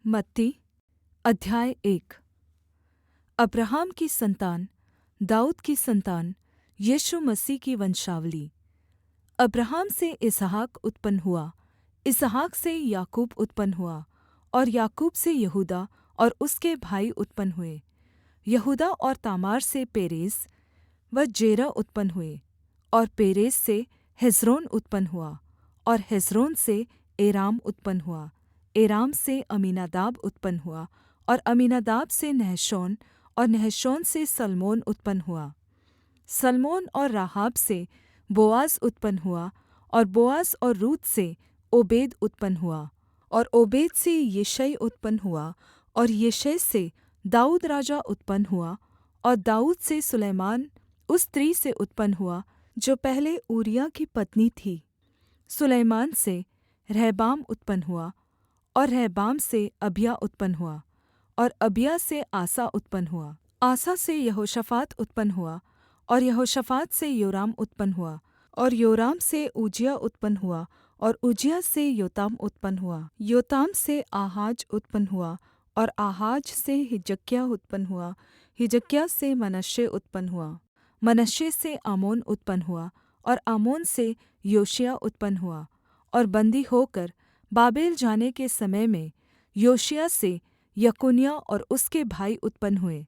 मत्ती अध्याय 1। अब्राहम की संतान, दाऊद की संतान, यीशु मसीह की वंशावली। अब्राहम से इसहाक उत्पन्न हुआ, इसहाक से याकूब उत्पन्न हुआ, और याकूब से यहूदा और उसके भाई उत्पन्न हुए। यहूदा और तामार से पेरेस व जेरह उत्पन्न हुए, और पेरेस से हेस्रोन उत्पन्न हुआ, और हेस्रोन से एराम उत्पन्न हुआ। एराम से अमीनादाब उत्पन्न हुआ, और अमीनादाब से नहशोन, और नहशोन से सल्मोन उत्पन्न हुआ। सल्मोन और राहाब से बोआज उत्पन्न हुआ, और बोआज और रूत से ओबेद उत्पन्न हुआ, और ओबेद से यिशै उत्पन्न हुआ, और यिशै से दाऊद राजा उत्पन्न हुआ, और दाऊद से सुलैमान उस स्त्री से उत्पन्न हुआ जो पहले ऊरिय्याह की पत्नी थी। सुलैमान से रहबाम उत्पन्न हुआ, और रहबाम से अबिय्याह उत्पन्न हुआ, और अबिय्याह से आसा उत्पन्न हुआ। आसा से यहोशापात उत्पन्न हुआ, और यहोशापात से योराम उत्पन्न हुआ, और योराम से उज्जियाह उत्पन्न हुआ, और उज्जियाह से योताम उत्पन्न हुआ। योताम से आहाज उत्पन्न हुआ, और आहाज से हिजक्याह उत्पन्न हुआ। हिजक्याह से मनश्शे उत्पन्न हुआ। मनश्शे से आमोन उत्पन्न हुआ, और आमोन से योशिय्याह उत्पन्न हुआ। और बन्दी होकर बाबेल जाने के समय में योशिय्याह से यकुन्याह और उसके भाई उत्पन्न हुए।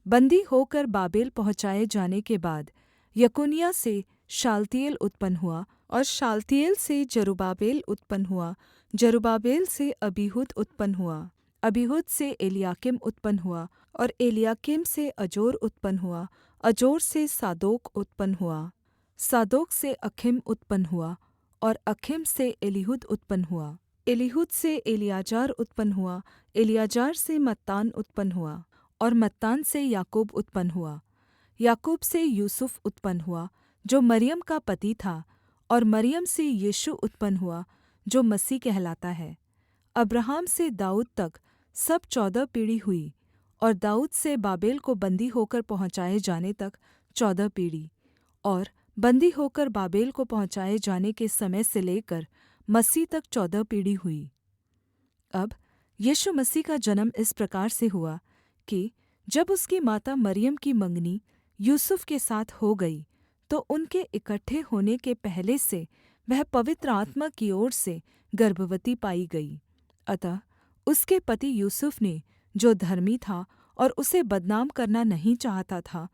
बन्दी होकर बाबेल पहुँचाए जाने के बाद यकुन्याह से शालतीएल उत्पन्न हुआ, और शालतीएल से जरुब्बाबेल उत्पन्न हुआ। जरुब्बाबेल से अबीहूद उत्पन्न हुआ। अबीहूद से एलयाकीम उत्पन्न हुआ, और एलयाकीम से अजोर उत्पन्न हुआ। अजोर से सादोक उत्पन्न हुआ। सादोक से अखिम उत्पन्न हुआ, और अखिम से एलीहूद उत्पन्न हुआ। एलीहूद से एलीआजार उत्पन्न हुआ। एलीआजार से मत्तान उत्पन्न हुआ, और मत्तान से याकूब उत्पन्न हुआ। याकूब से यूसुफ उत्पन्न हुआ जो मरियम का पति था, और मरियम से यीशु उत्पन्न हुआ जो मसीह कहलाता है। अब्राहम से दाऊद तक सब 14 पीढ़ी हुई, और दाऊद से बाबेल को बन्दी होकर पहुँचाए जाने तक 14 पीढ़ी, और बन्दी होकर बाबेल को पहुँचाए जाने के समय से लेकर मसीह तक 14 पीढ़ी हुई। अब यीशु मसीह का जन्म इस प्रकार से हुआ कि जब उसकी माता मरियम की मंगनी यूसुफ के साथ हो गई, तो उनके इकट्ठे होने के पहले से वह पवित्र आत्मा की ओर से गर्भवती पाई गई। अतः उसके पति यूसुफ ने, जो धर्मी था और उसे बदनाम करना नहीं चाहता था,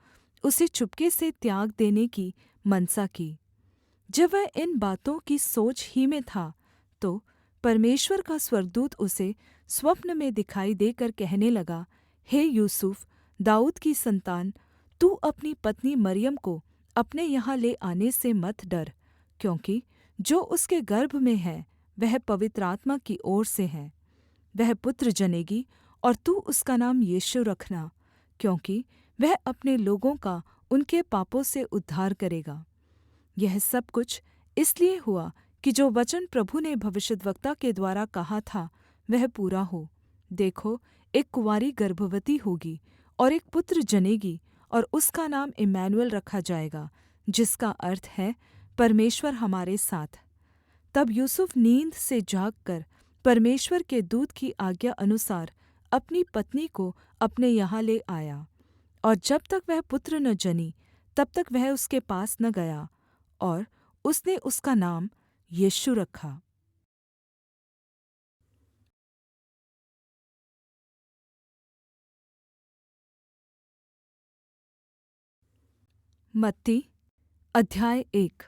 उसे चुपके से त्याग देने की मनसा की। जब वह इन बातों की सोच ही में था, तो परमेश्वर का स्वर्गदूत उसे स्वप्न में दिखाई देकर कहने लगा, हे यूसुफ, दाऊद की संतान, तू अपनी पत्नी मरियम को अपने यहाँ ले आने से मत डर, क्योंकि जो उसके गर्भ में है वह पवित्र आत्मा की ओर से है। वह पुत्र जनेगी, और तू उसका नाम यीशु रखना, क्योंकि वह अपने लोगों का उनके पापों से उद्धार करेगा। यह सब कुछ इसलिए हुआ कि जो वचन प्रभु ने भविष्यद्वक्ता के द्वारा कहा था वह पूरा हो। देखो, एक कुँवारी गर्भवती होगी और एक पुत्र जनेगी, और उसका नाम इम्मानुएल रखा जाएगा, जिसका अर्थ है परमेश्वर हमारे साथ। तब यूसुफ नींद से जागकर परमेश्वर के दूत की आज्ञा अनुसार अपनी पत्नी को अपने यहाँ ले आया, और जब तक वह पुत्र न जनी तब तक वह उसके पास न गया, और उसने उसका नाम यीशु रखा। मत्ती अध्याय 1।